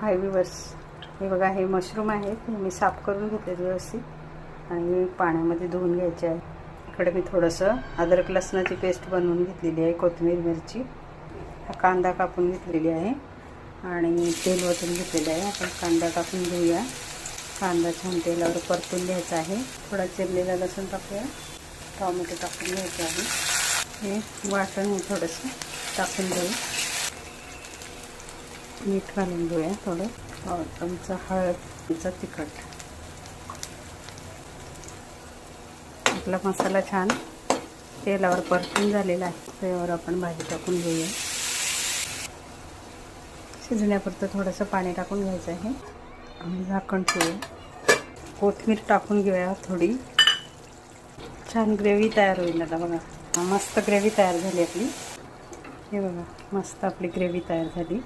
हाय viewers, हे बघा, हे मशरूम आहे ते मी साफ करून घेतले व्यवस्थित आणि पाण्यामध्ये धुवून घ्यायचे आहे. इकडे मी थोडंसं अद्रक लसणाची पेस्ट बनवून घेतलेली आहे, कोथिंबीर मिरची, कांदा कापून घेतलेली आहे आणि तेल ओतून घेतलेलं आहे. आपण कांदा टाकून घेऊया. कांदा छान तेलावर परतून घ्यायचा आहे. थोडा चिरलेला लसूण टाकूया, टोमॅटो टाकून घ्यायचं आहे. हे वाटण हे थोडंसं टाकून घेऊ, मीठ घालून घेऊया, थोडं चमचा हळदीचा तिखट. आपला मसाला छान तेलावर परतून झालेला आहे. त्यावर आपण भाजी टाकून घेऊया. शिजण्यापुरतं थोडंसं पाणी टाकून घ्यायचं आहे आणि झाकण ठेवूया. कोथिंबीर टाकून घेऊया थोडी. छान ग्रेव्ही तयार होईल. आता बघा, मस्त ग्रेव्ही तयार झाली आपली. हे बघा, मस्त आपली ग्रेव्ही तयार झाली.